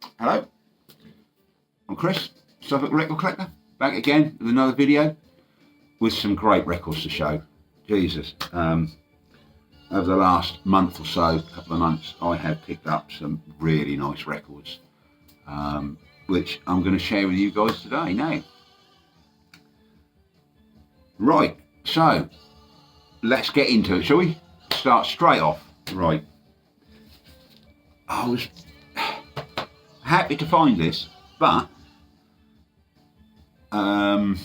Hello, I'm Chris, Suffolk Record Collector, back again with another video with some great records to show. Jesus, over the last month or so, couple of months, I have picked up some really nice records, which I'm going to share with you guys today now. Right, so let's get into it, shall we? Start straight off. Right, I was happy to find this, but a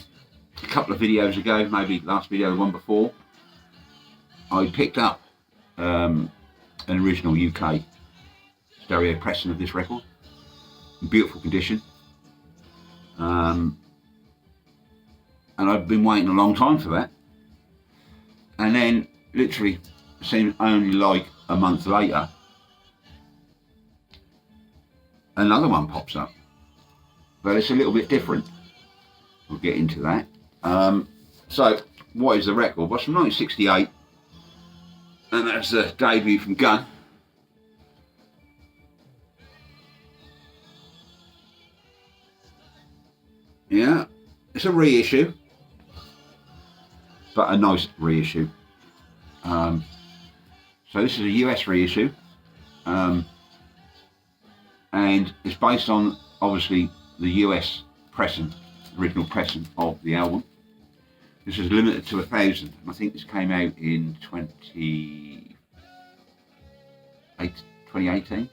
couple of videos ago, maybe last video, the one before, I picked up an original UK stereo pressing of this record, in beautiful condition, and I've been waiting a long time for that, and then literally seemed only like a month later another one pops up, but it's a little bit different. We'll get into that. So what is the record? Well, it's from 1968, and that's the debut from Gun. Yeah, it's a reissue, but a nice reissue. So this is a US reissue, and it's based on obviously the US pressing, original pressing of the album. This is limited to 1,000. I think this came out in 2018,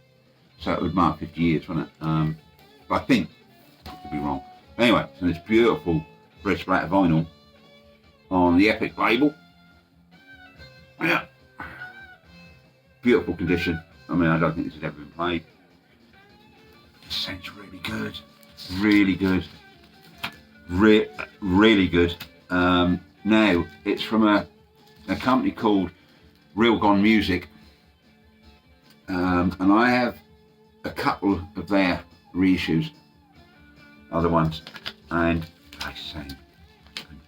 so it would mark 50 years, wouldn't it? But I think I could be wrong. Anyway, so this beautiful red splatter vinyl on the Epic label. Yeah, beautiful condition. I mean, I don't think this has ever been played. It sounds really good, really good, really good. Now it's from a company called Real Gone Music, and I have a couple of their reissues, other ones, and they sound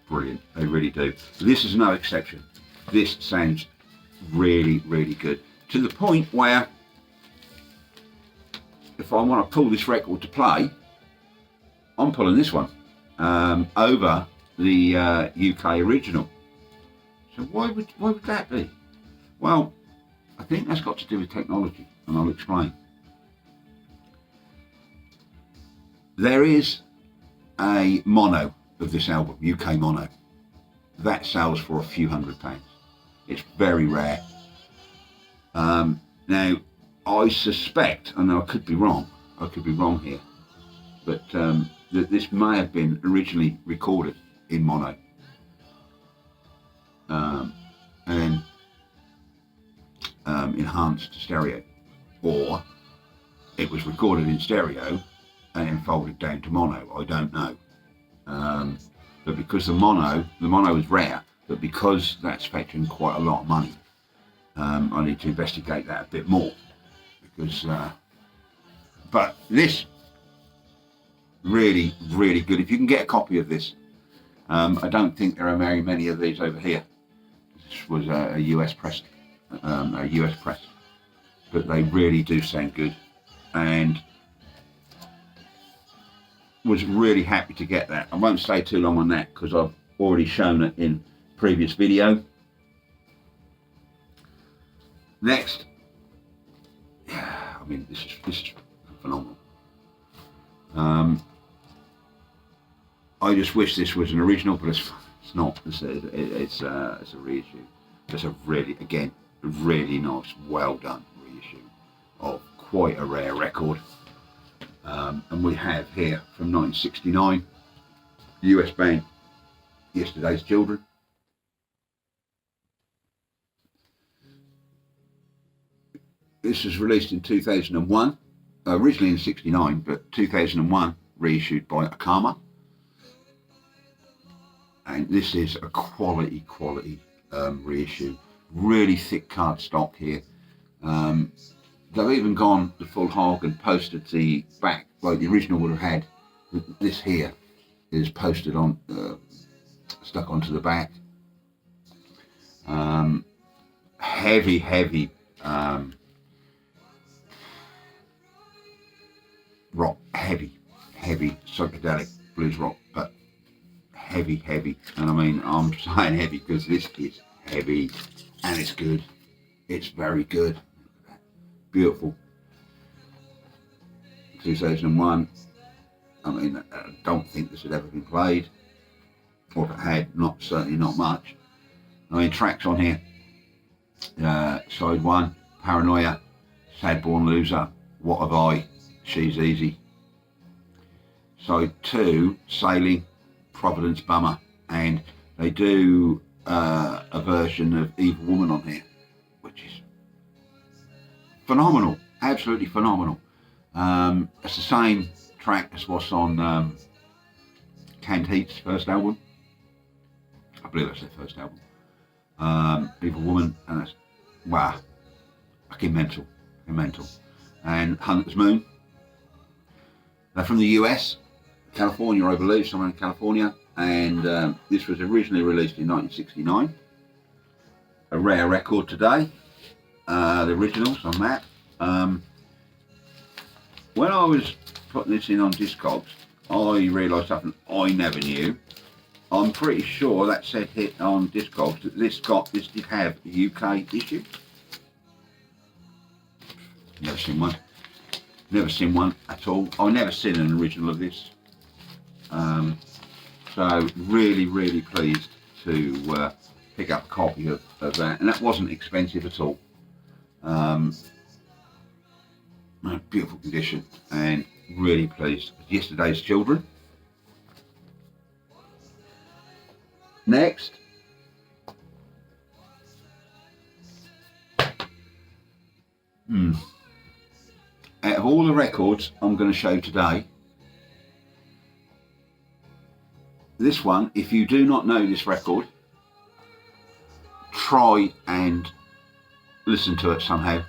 brilliant. They really do. This is no exception. This sounds really, really good, to the point where if I want to pull this record to play, I'm pulling this one over the UK original. So why would that be? Well, I think that's got to do with technology, and I'll explain. There is a mono of this album, UK mono, that sells for a few £100. It's very rare. Now, I suspect, and I could be wrong here, but that this may have been originally recorded in mono, and then enhanced to stereo, or it was recorded in stereo and then folded down to mono. I don't know, but because the mono is rare, but because that's fetching quite a lot of money, I need to investigate that a bit more. Because, but this really, really good. If you can get a copy of this, I don't think there are very many of these over here. This was a US press, but they really do sound good, and was really happy to get that. I won't stay too long on that because I've already shown it in previous video. Next. I mean, this is phenomenal. I just wish this was an original, but it's not. It's a reissue. It's a really, again, a really nice, well done reissue of quite a rare record. And we have here from 1969, US band Yesterday's Children. This was released in 2001, originally in 69, but 2001 reissued by Akama. And this is a quality reissue. Really thick cardstock here. They've even gone the full hog and posted the back, like the original would have had. This here is posted on, stuck onto the back. Heavy rock, heavy psychedelic blues rock, but heavy. And I mean, I'm saying heavy because this is heavy and it's good. It's very good. Beautiful. 2001. I mean, I don't think this had ever been played, or if it had, certainly not much. I mean, tracks on here. Side 1, Paranoia, Sad Born Loser, What Have I, She's Easy. Side 2, Sailing, Providence Bummer, and they do a version of Evil Woman on here, which is phenomenal, absolutely phenomenal. It's the same track as what's on Canned Heat's first album. I believe that's their first album. Evil Woman, and that's, wow, fucking mental. And Hunter's Moon. They're from the US, California, I believe, somewhere in California, and this was originally released in 1969. A rare record today, the originals on that. When I was putting this in on Discogs, I realised something I never knew. I'm pretty sure that said hit on Discogs that this did have a UK issue. Never seen one at all. I've never seen an original of this. So really pleased to pick up a copy of that, and that wasn't expensive at all. Beautiful condition, and really pleased. Yesterday's Children. Next, out of all the records I'm going to show today, this one, if you do not know this record, try and listen to it somehow.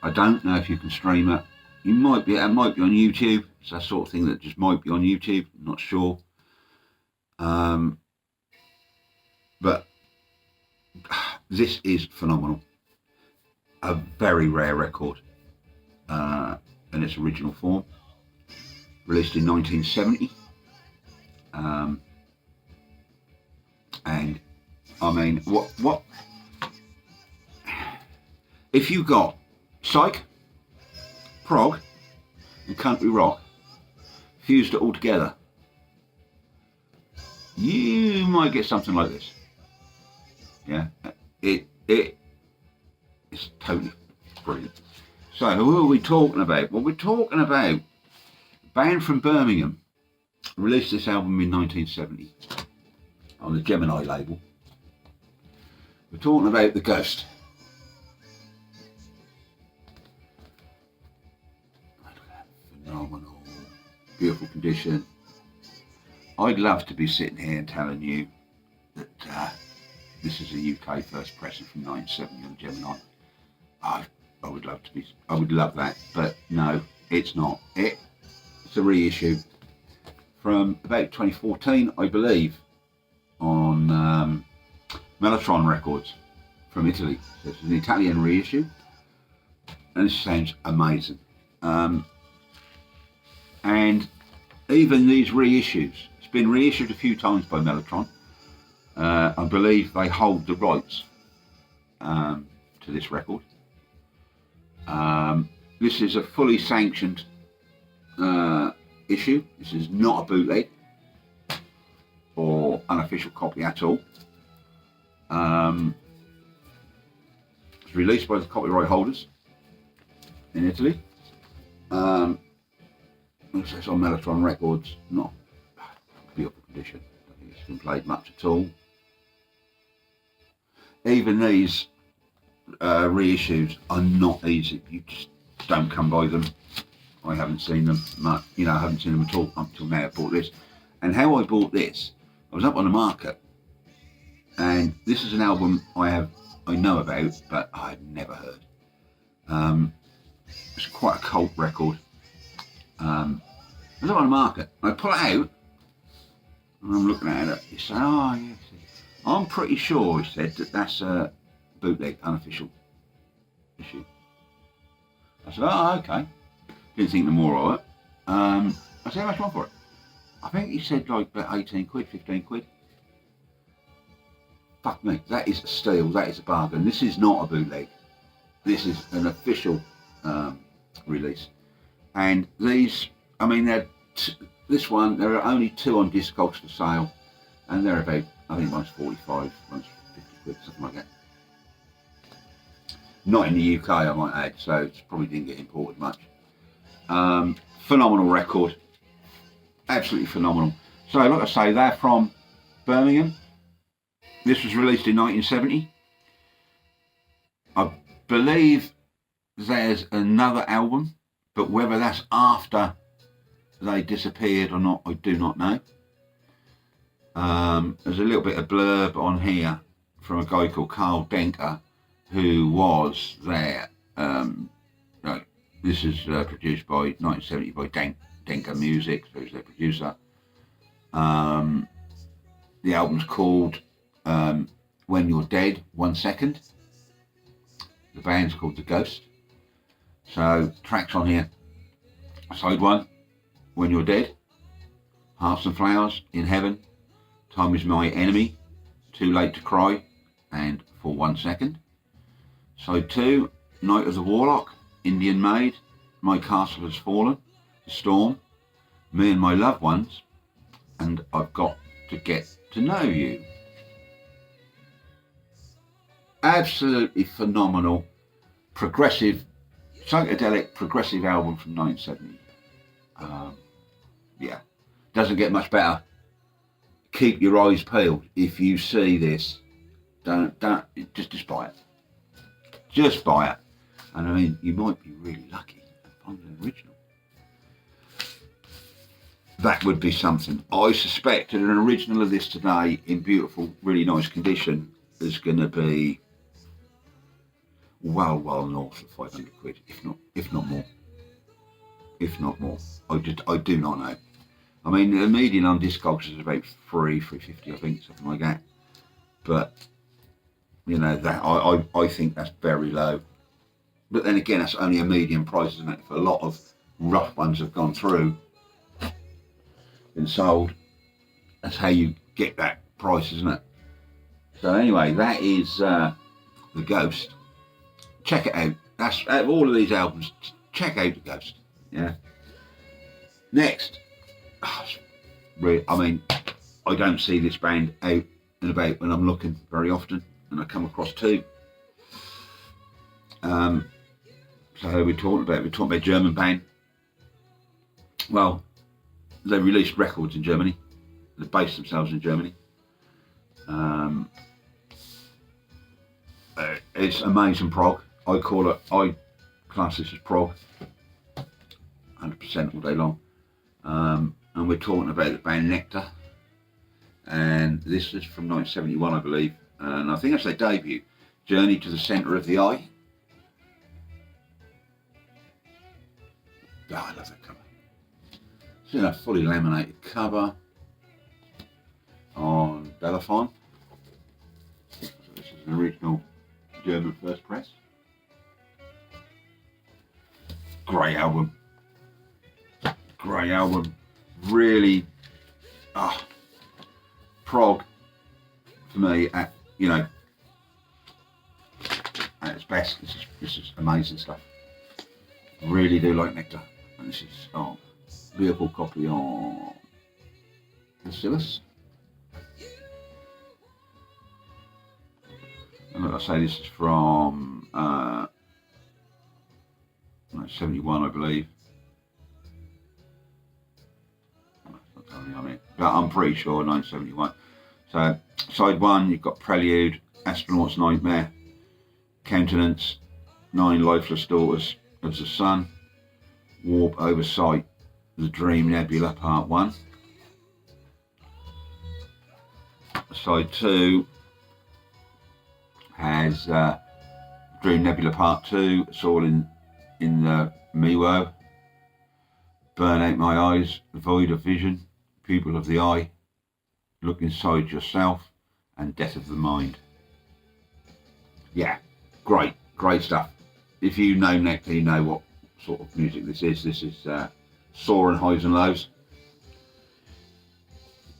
I don't know if you can stream it. It might be on YouTube. It's that sort of thing that just might be on YouTube. I'm not sure. But this is phenomenal. A very rare record in its original form. Released in 1970. And I mean, what? If you got psych, prog, and country rock, fused it all together, you might get something like this. Yeah, it's totally brilliant. So who are we talking about? Well, we're talking about a band from Birmingham, released this album in 1970 on the Gemini label. We're talking about The Ghost. Phenomenal, beautiful condition. I'd love to be sitting here and telling you that this is a UK first pressing from 1970 on Gemini. I would love that, but no, it's not. It's a reissue from about 2014, I believe, on Mellotron Records from Italy. So it's an Italian reissue, and it sounds amazing. And even these reissues, it's been reissued a few times by Mellotron. I believe they hold the rights to this record. This is a fully sanctioned issue. This is not a bootleg or unofficial copy at all. It's released by the copyright holders in Italy. It's on Mellotron Records. Not beautiful condition. I don't think it's been played much at all. Even these reissues are not easy. You just don't come by them. I haven't seen them much. I haven't seen them at all up until now. I bought this, and how I bought this, I was up on the market, and this is an album I know about, but I've never heard. It's quite a cult record. I was up on the market, and I pull it out, and I'm looking at it. He said, "Oh yes." I'm pretty sure, he said, that's a bootleg, unofficial issue. I said, "Oh, okay." Didn't think no more of it. I said, how much more for it? I think he said like about 18 quid, 15 quid. Fuck me, that is a steal, that is a bargain. This is not a bootleg. This is an official release. And these, I mean, this one, there are only 2 on Discogs for sale. And they're about, I think one's 45, one's 50 quid, something like that. Not in the UK, I might add, so it probably didn't get imported much. Phenomenal record, absolutely phenomenal. So like I say, they're from Birmingham. This was released in 1970. I believe there's another album, but whether that's after they disappeared or not, I do not know. There's a little bit of blurb on here from a guy called Carl Denker, who was there. This is produced by 1970 by Denker Music, so he's their producer. The album's called When You're Dead, 1 Second. The band's called The Ghost. So tracks on here: side 1, When You're Dead, Hearts and Flowers, In Heaven, Time Is My Enemy, Too Late to Cry, and For 1 Second. Side 2, Night of the Warlock, Indian Maid, My Castle Has Fallen, The Storm, Me and My Loved Ones, and I've Got to Get to Know You. Absolutely phenomenal, progressive, psychedelic, progressive album from 1970. Yeah, doesn't get much better. Keep your eyes peeled if you see this. Don't just buy it. Just buy it. And I mean, you might be really lucky and find an original. That would be something. I suspect that an original of this today in beautiful, really nice condition is going to be well north of 500 quid, if not more. If not more. I do not know. I mean, the median on Discogs is about 350, I think, something like that. But you know, that I think that's very low. But then again, that's only a median price, isn't it? If a lot of rough ones have gone through, been sold, that's how you get that price, isn't it? So anyway, that is The Ghost. Check it out. That's out of all of these albums, check out The Ghost. Yeah. Next, I mean, I don't see this band out and about when I'm looking very often, and I come across 2. So we're talking about a German band. Well, they released records in Germany. They based themselves in Germany. It's amazing prog. I class this as prog, 100% all day long. And we're talking about the band Nectar. And this is from 1971, I believe. And I think that's their debut, Journey to the Centre of the Eye. Oh, I love that cover. It's in a fully laminated cover on Bellephon. So this is an original German first press. Great album. Great album. Really, prog for me at its best. This is amazing stuff. Really do like Nectar, and this is vehicle copy on Bacillus. And like I say, this is from 71, I believe. But I'm pretty sure 1971. So side 1, you've got Prelude, Astronaut's Nightmare, Countenance, 9 Lifeless Daughters of the Sun, Warp Oversight, The Dream Nebula Part 1. Side 2 has Dream Nebula Part 2. It's all in the Miwo. Burn Out My Eyes, The Void of Vision, Pupil of the Eye, Look Inside Yourself, and Death of the Mind. Yeah, great stuff. If you know Nectar, you know what sort of music this is. This is soaring highs and lows.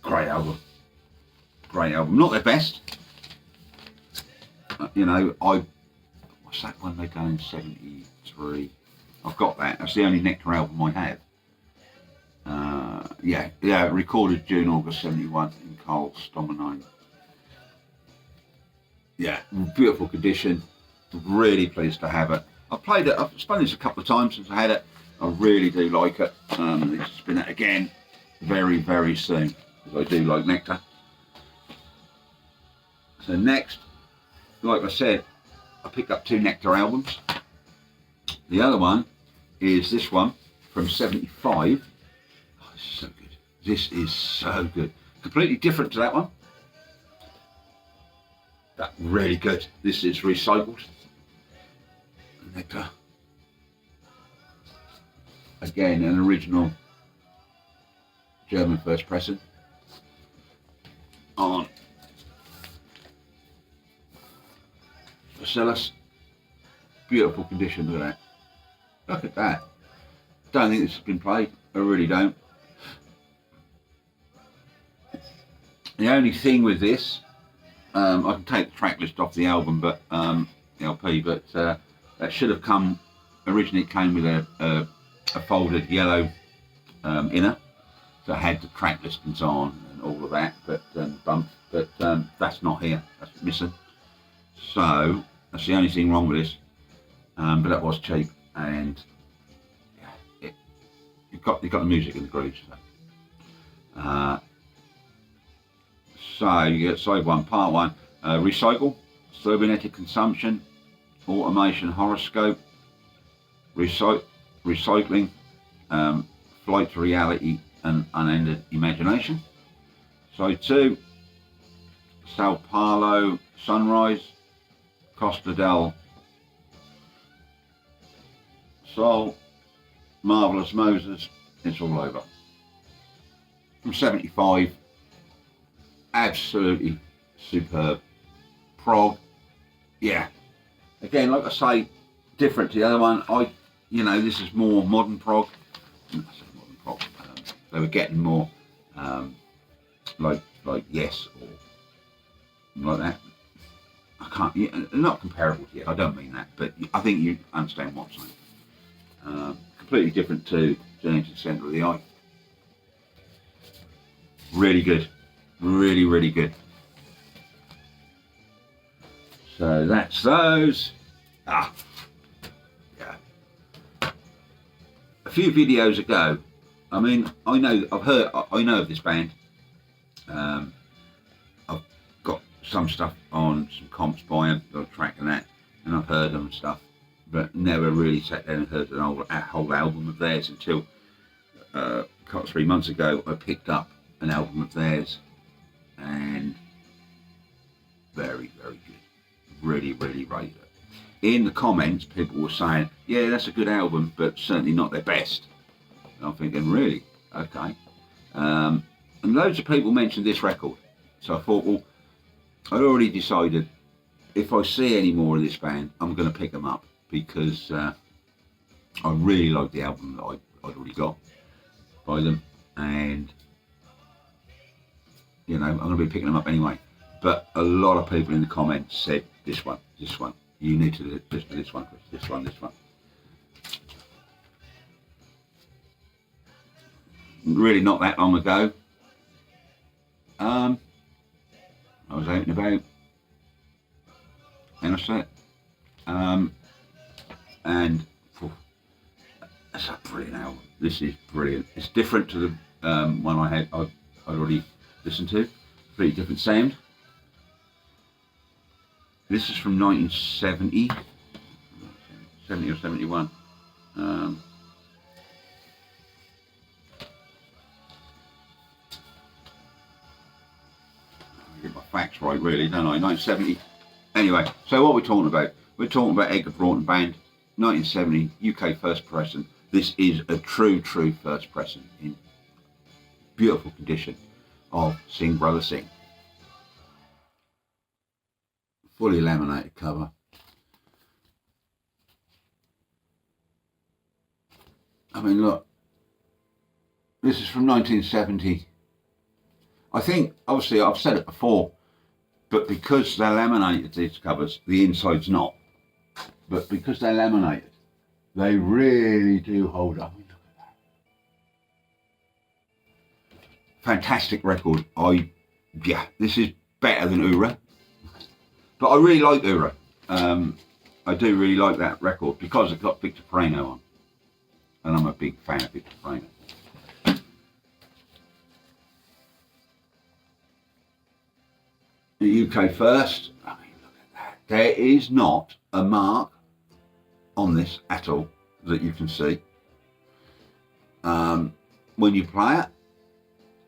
Great album. Great album. Not their best. You know, what's that one they done in 73? I've got that. That's the only Nectar album I have. Yeah, recorded June, August 71 in Carl Stommenheim. Yeah, beautiful condition. Really pleased to have it. I've spun this a couple of times since I had it. I really do like it. Need to spin it again very, very soon, because I do like Nectar. So next, like I said, I picked up 2 Nectar albums. The other one is this one from 75. Oh, this is so good. This is so good. Completely different to that one. But really good. This is recycled. Nectar. Again, an original German first pressing on Bacillus. Beautiful condition, look at that. Look at that. Don't think this has been played. I really don't. The only thing with this, I can take the track list off the album, but the LP, but that should have come. Originally, it came with a folded yellow inner, so I had the track listings on and all of that, but that's not here. That's missing. So that's the only thing wrong with this. But that was cheap, and yeah, you've got the music in the grooves. So you get side 1, part 1, recycle, cybernetic consumption, automation horoscope, recycling, flight to reality and unended imagination. Side 2, Sao Paulo sunrise, Costa del Sol, Marvelous Moses, it's all over. From 75, absolutely superb. Prog, yeah. Again, like I say, different to the other one. This is more modern prog. I say modern prog. They were getting more like Yes or like that. I can't. Yeah, not comparable to Yes. I don't mean that, but I think you understand what I'm saying. Completely different to Journey to the Centre of the Eye. Really good. Really, really good. So that's those. Yeah. A few videos ago, I know of this band. I've got some stuff on some comps by them, got a track and that, and I've heard them and stuff, but never really sat down and heard a whole album of theirs until 3 months ago. I picked up an album of theirs, and very, very good. Really, really rated it. In the comments, people were saying, yeah, that's a good album, but certainly not their best. And I'm thinking, really? Okay. And loads of people mentioned this record. So I thought, well, I'd already decided if I see any more of this band, I'm going to pick them up, because I really like the album that I'd already got by them. And, I'm going to be picking them up anyway. But a lot of people in the comments said, this one. You need to listen to this one, Chris. This one. Really not that long ago, I was out and about, and I said, and that's a brilliant album. This is brilliant. It's different to the one I'd already listened to. Pretty different sound. This is from 1970, 70 or 71. I get my facts right, really, don't I? 1970. Anyway, so what we're talking about? We're talking about Edgar Broughton Band, 1970, UK first pressing. This is a true first pressing in beautiful condition of Sing Brother Sing. Fully laminated cover. I mean, look, This is from 1970. I think, obviously, I've said it before, but because they're laminated, these covers, the inside's not. But because they're laminated, they really do hold up. Look at that. Fantastic record. Yeah, this is better than Ura. But I really like Ura. I do really like that record because it got Victor Frano on. And I'm a big fan of Victor Frano. The UK first. I mean, look at that. There is not a mark on this at all that you can see. When you play it,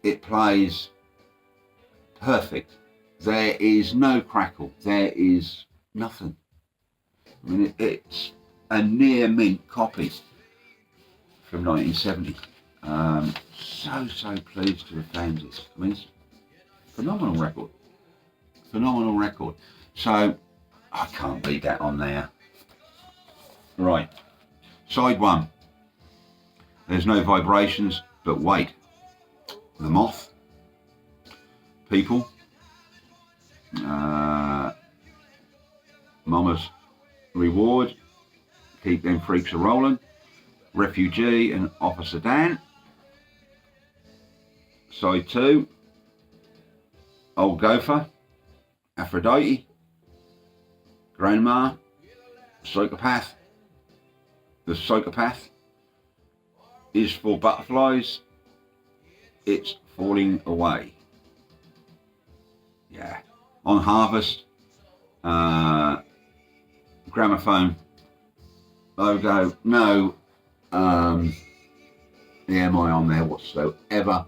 it plays perfect. There is no crackle. There is nothing. I mean, it's a near mint copy from 1970. So pleased to have found this. I mean, it's a phenomenal record. Phenomenal record. So I can't beat that on there. Right, side one. There's no vibrations, but wait. The Moth, People, Mama's Reward, Keep Them Freaks a Rolling, Refugee and Officer Dan. Side two, Old Gopher, Aphrodite, Grandma, Psychopath. The Psychopath is for Butterflies. It's Falling Away. Yeah. On Harvest, Gramophone logo. No EMI on there whatsoever.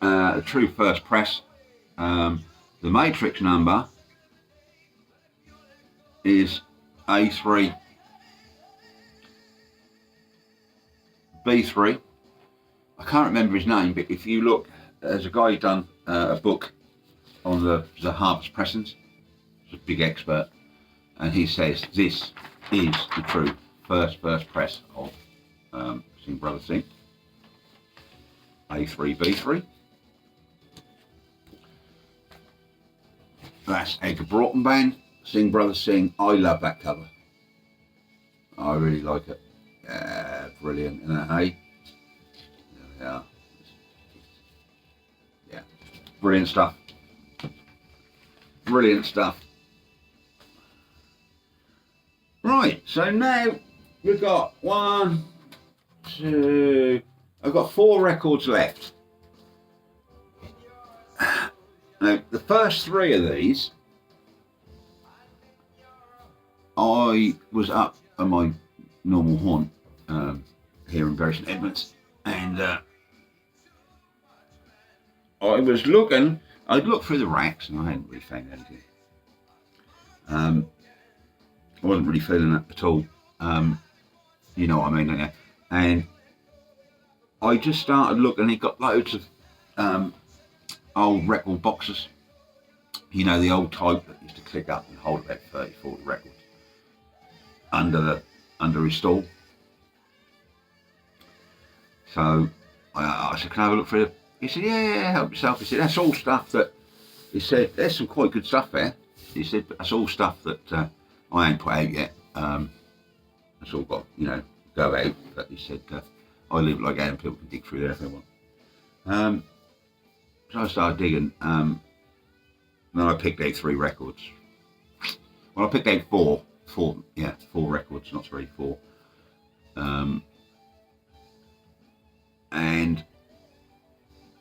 A true first press. The matrix number is A3 B3. I can't remember his name, but if you look, there's a guy who done a book on the Harvest pressings. He's a big expert, and he says this is the true first press of Sing Brother Sing. A3 B3. That's Edgar Broughton band. Sing Brother Sing. I love that cover. I really like it. Yeah, brilliant, isn't it, hey? Yeah. Yeah. Brilliant stuff. Brilliant stuff. Right, so now we've got one, two, I've got 4 records left. Now, the first 3 of these, I was up at my normal haunt here in Bury St Edmunds, and I was looking, I'd looked through the racks and I hadn't really found anything. I wasn't really feeling it at all, you know what I mean, don't you? And I just started looking, he got loads of old record boxes, you know, the old type that used to click up and hold about 30, 40 records under his stall. So I said, can I have a look through it? He said, yeah, help yourself. He said, that's all stuff that, he said, there's some quite good stuff there. He said, but that's all stuff that I ain't put out yet. That's all got, you know, go out. But he said, I leave it like that and people can dig through there if they want. So I started digging, and then I picked out 3 records. Well, I picked out 4 records, not 3, 4. And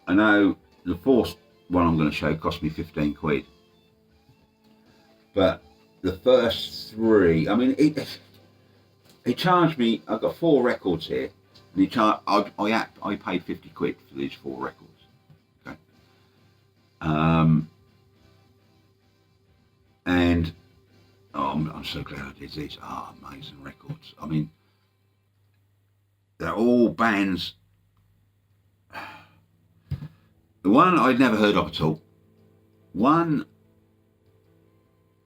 I know the 4th one I'm going to show cost me 15 quid. But the first 3, I mean, he charged me, I've got 4 records here, and he charged, I paid 50 quid for these 4 records. Okay. And I'm so glad I did these. Amazing records. I mean, they're all bands. The one I'd never heard of at all. One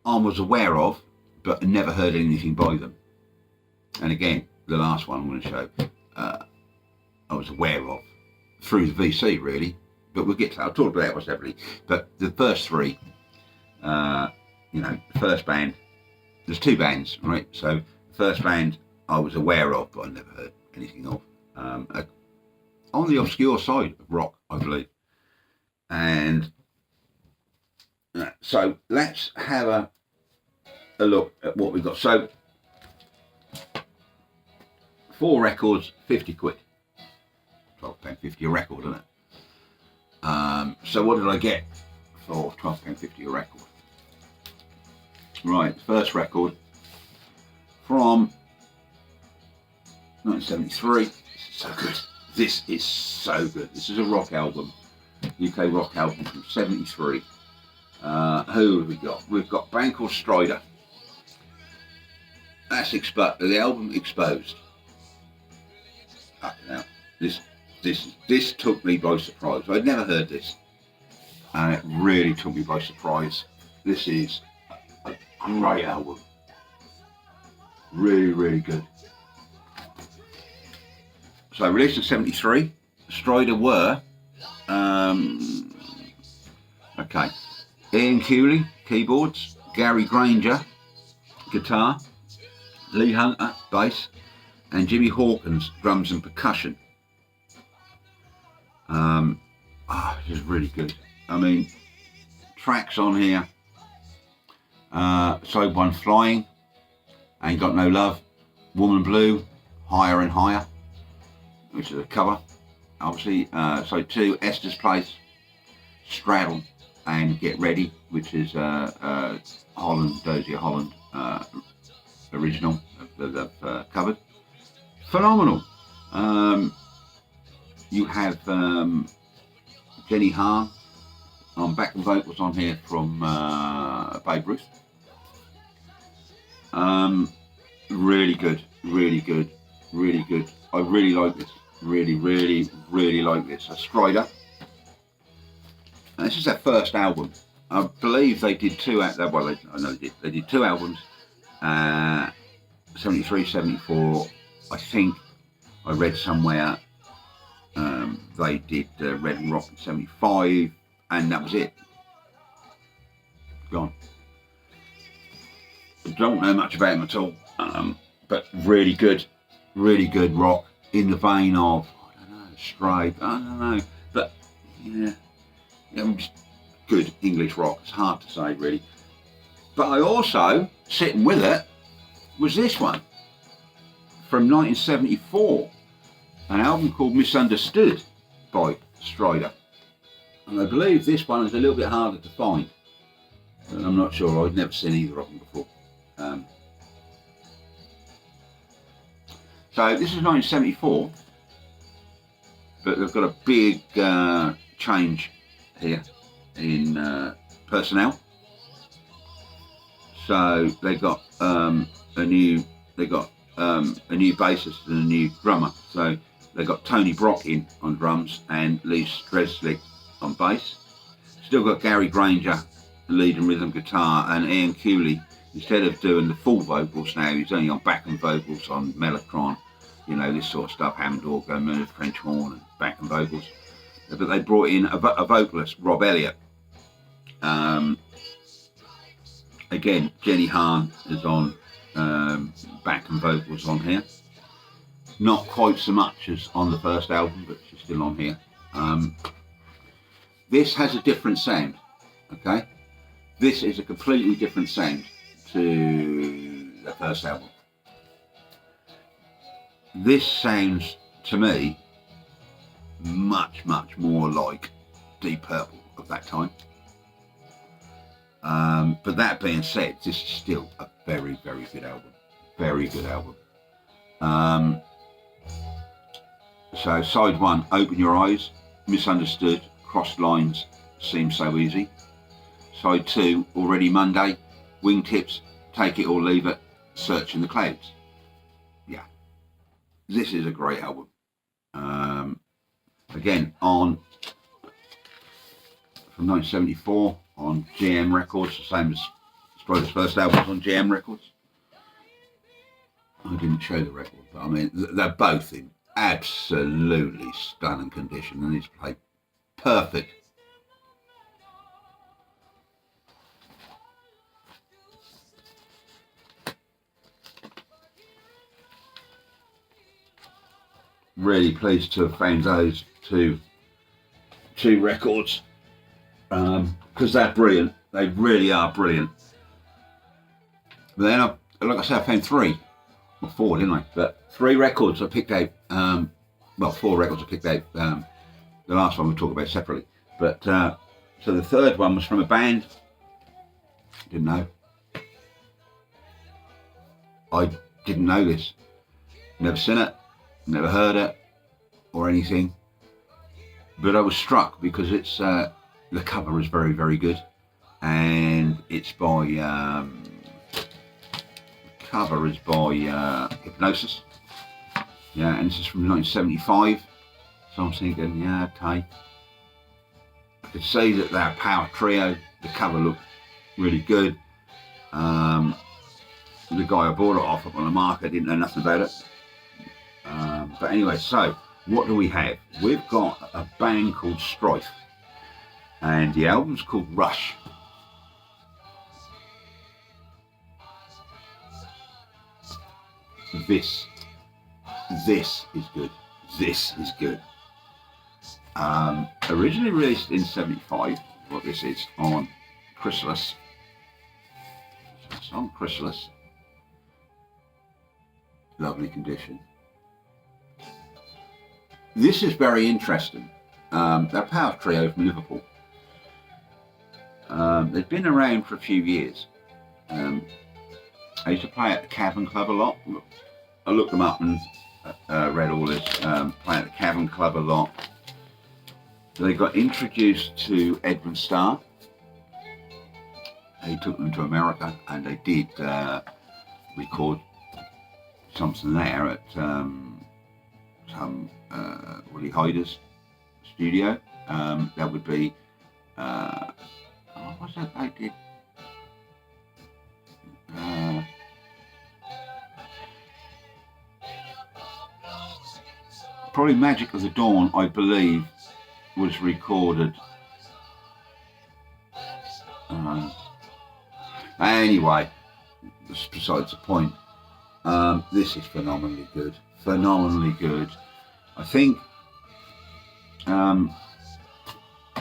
I was aware of, but never heard anything by them. And again, the last one I'm going to show, I was aware of through the VC really, but we'll get to that. I'll talk about that more separately. But the first three, you know, the first band, there's two bands, right? So the first band I was aware of, but I never heard anything of. On the obscure side of rock, I believe. And so let's have a look at what we've got. So 4 records, 50 quid. £12.50 a record, isn't it? So what did I get for £12.50 a record? Right, first record from 1973. So good. This is so good. This is a rock album, UK rock album from 73. Who have we got? We've got a band called Strider. That's the album Exposed. Fucking hell. This took me by surprise. I'd never heard this, and it really took me by surprise. This is a great album. Really, really good. So released in 73, Strider were, okay, Ian Cooley, keyboards, Gary Granger, guitar, Lee Hunter, bass, and Jimmy Hawkins, drums and percussion. This is really good. I mean, tracks on here, Side 1, Flying, Ain't Got No Love, Woman Blue, Higher and Higher, which is a cover, obviously. Side 2, Esther's Place, Straddle, and Get Ready, which is Holland, Dozier Holland original that they've covered. Phenomenal. You have Jenny Hahn on backing vocals on here from Babe Ruth. Really good, really good, really good. I really like this. Really, really, really like this. A Strider. And this is their first album. I believe they did two. I know they did. They did 2 albums. 73, 74. I think I read somewhere they did Red and Rock in 75, and that was it. Gone. I don't know much about them at all, but really good rock in the vein of, I don't know, Stripe, I don't know, but yeah, just good English rock. It's hard to say really. But I also, sitting with it, was this one from 1974, an album called Misunderstood by Strider, and I believe this one is a little bit harder to find, but I'm not sure. I'd never seen either of them before. So this is 1974, but they've got a big change here in personnel. So they got a new bassist and a new drummer. So they got Tony Brock in on drums and Lee Streslick on bass. Still got Gary Granger lead and rhythm guitar, and Ian Cooley, instead of doing the full vocals now, he's only on backing vocals on Mellotron, you know, this sort of stuff, Hammond organ, French horn and backing vocals. But they brought in a vocalist, Rob Elliott. Again, Jenny Hahn is on backing vocals on here. Not quite so much as on the first album, but she's still on here. This has a different sound, okay? This is a completely different sound to the first album. This sounds, to me, much, much more like Deep Purple of that time. But that being said, this is still a very, very good album. Very good album. So side 1, Open Your Eyes, Misunderstood, Crossed Lines, Seems So Easy. Side 2, Already Monday, Wingtips, Take It or Leave It, Searching the Clouds. Yeah, this is a great album. Again, from 1974 on GM Records, the same as Strider's first album was on GM Records. I didn't show the record, but I mean, they're both in absolutely stunning condition, and it's played perfect. Really pleased to have found those two records, because they're brilliant. They really are brilliant. But then, like I said, I found three, or four, didn't I? But 3 records I picked out. Well, 4 records I picked out. The last one we'll talk about separately. But so the third one was from a band. Didn't know. I didn't know this. Never seen it. Never heard it or anything. But I was struck because it's the cover is very, very good, and it's by the cover is by Hypnosis. Yeah, and this is from 1975. So I'm thinking, yeah, okay. I could see that they're a power trio. The cover looked really good. The guy I bought it off up on the market didn't know nothing about it. But anyway, so what do we have? We've got a band called Strife, and the album's called Rush. This is good. This is good. Originally released in 75, what this is, on Chrysalis. It's on Chrysalis. Lovely condition. This is very interesting. They're a power trio from Liverpool. They've been around for a few years. I used to play at the Cavern Club a lot. I looked them up and read all this. Play at the Cavern Club a lot. They got introduced to Edgar Starr. He took them to America, and they did record something there at some Willie Hyder's studio. That would be what's that they did? Probably Magic of the Dawn, I believe, was recorded. Anyway, that's besides the point. This is phenomenally good. Phenomenally good. I think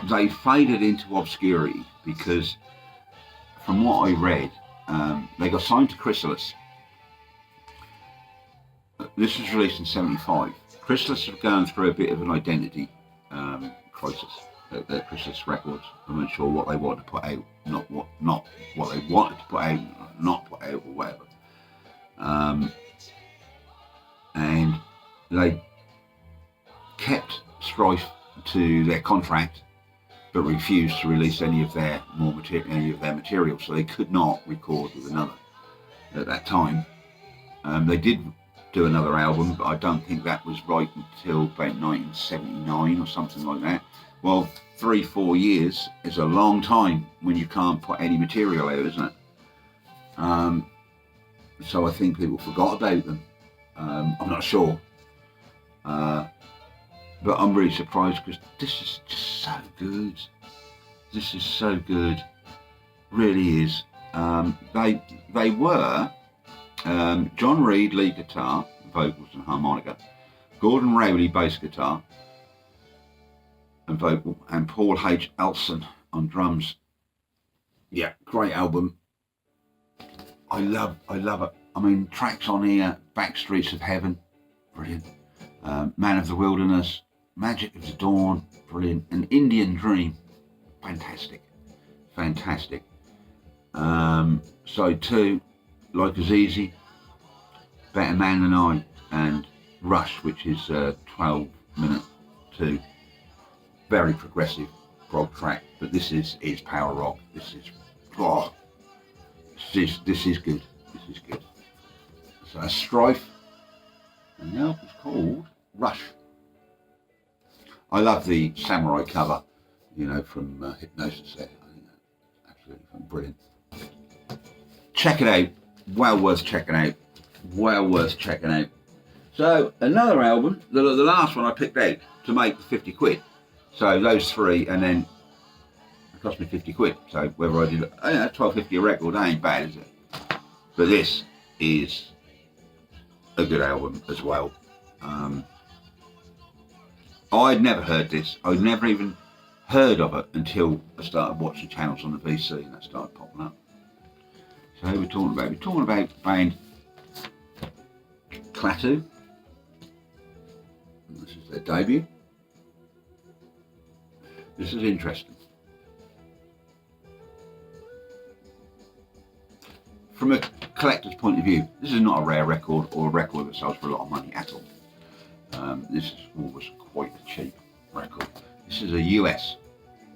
they faded into obscurity because, from what I read, they got signed to Chrysalis. This was released in 75. Chrysalis have gone through a bit of an identity crisis. Their Chrysalis Records, I'm not sure what they wanted to put out, not what they wanted to put out, not put out, or whatever. And they kept Strife to their contract, but refused to release any of their material, so they could not record with another at that time. They did do another album, but I don't think that was right until about 1979 or something like that. Well, 3-4 years is a long time when you can't put any material out, isn't it? So I think people forgot about them. I'm not sure. But I'm really surprised because this is just so good. This is so good. Really is. They were John Reed, lead guitar, vocals and harmonica, Gordon Rowley, bass guitar and vocal, and Paul H. Elson on drums. Yeah, great album. I love it. I mean, tracks on here: Back Streets of Heaven, brilliant. Man of the Wilderness, Magic of the Dawn, brilliant. An Indian Dream, fantastic. Side 2, Life is Easy, Better Man Than I, and Rush, which is 12-minute 2. Very progressive prog track, but this is power rock. This is good. This is good. So a Strife, and the album's called Rush. I love the samurai cover, from Hypnosis there. I think that's absolutely brilliant. Check it out. Well worth checking out. well worth checking out. So another album, the last one I picked out to make 50 quid. So those three, and then it cost me 50 quid. So whether I did, $12.50 a record, that ain't bad, is it? But this is a good album as well. I'd never heard this. I'd never even heard of it until I started watching channels on the VC, and that started popping up. So who are we talking about? We're talking about the band Klaatu. This is their debut. This is interesting. From a collector's point of view, this is not a rare record or a record that sells for a lot of money at all. This is always quite a cheap record. This is a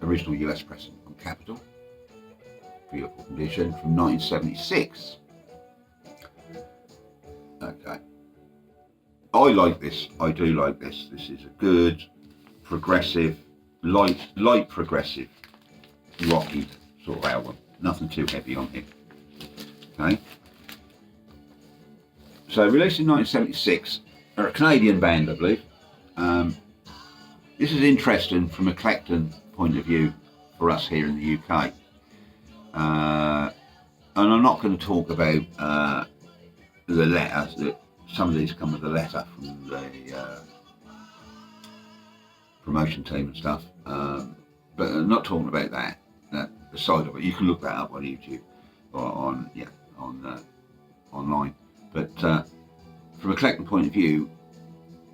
original US pressing on Capitol. Beautiful condition from 1976. Okay. I like this. I do like this. This is a good, progressive, light progressive, rocky sort of album. Nothing too heavy on here. Okay. So released in 1976, they're a Canadian band, I believe. This is interesting from a collecting point of view for us here in the UK. And I'm not going to talk about the letter. Some of these come with a letter from the promotion team and stuff. But I'm not talking about that the side of it. You can look that up on YouTube or online. But from a collecting point of view,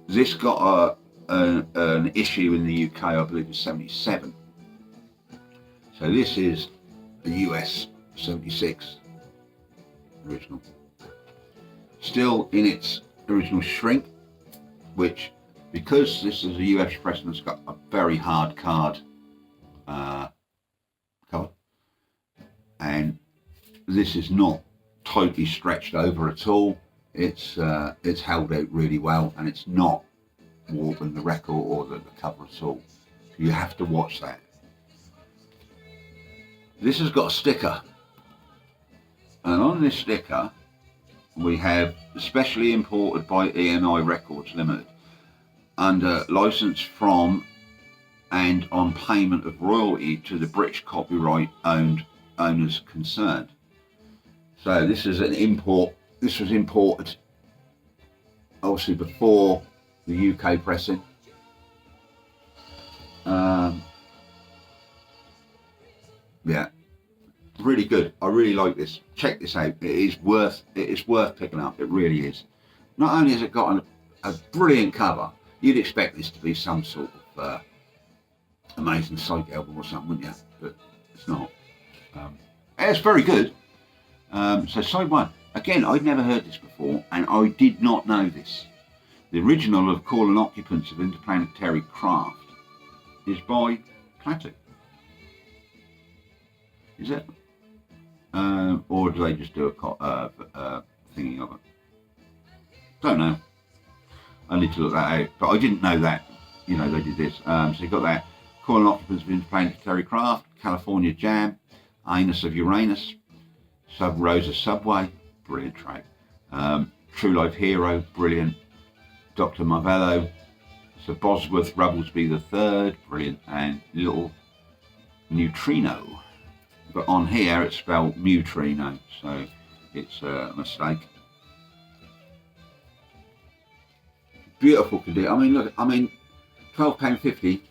this got an issue in the UK, I believe, in '77. So this is a US '76 original, still in its original shrink, which, because this is a US pressing, it's got a very hard card cover, and this is not totally stretched over at all. It's held out really well, and it's not warping the record or the cover at all. So you have to watch that. This has got a sticker, and on this sticker we have specially imported by EMI Records Limited under license from and on payment of royalty to the British copyright owners concerned. So this is an import. This was imported obviously before the UK pressing. Yeah, really good. I really like this. Check this out. It is worth picking up. It really is. Not only has it got a brilliant cover, you'd expect this to be some sort of amazing psych album or something, wouldn't you? But it's not. It's very good. So side one. Again, I'd never heard this before, and I did not know this. The original of Calling Occupants of Interplanetary Craft is by Klaatu. Is it? Or do they just do a thingy of it? Don't know. I need to look that out. But I didn't know that, they did this. So you got that. Calling Occupants of Interplanetary Craft, California Jam, Anus of Uranus, Sub Rosa Subway, brilliant track. True Life Hero, brilliant. Dr. Marvello, Sir Bosworth Rubblesby III, brilliant. And Little Neutrino. But on here it's spelled Mutrino, so it's a mistake. Beautiful condition. I mean, look, £12.50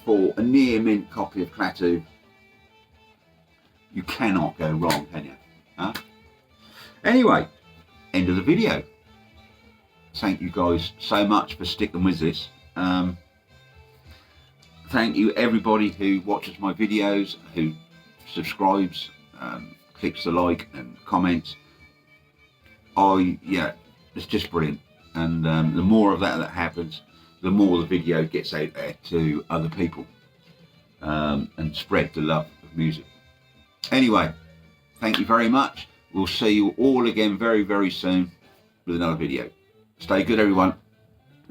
for a near mint copy of Klaatu. You cannot go wrong, can you? Huh? Anyway, end of the video. Thank you guys so much for sticking with this. Thank you everybody who watches my videos, who subscribes, clicks the like and comments. It's just brilliant. And the more of that happens, the more the video gets out there to other people, and spread the love of music. Anyway, thank you very much. We'll see you all again very, very soon with another video. Stay good, everyone.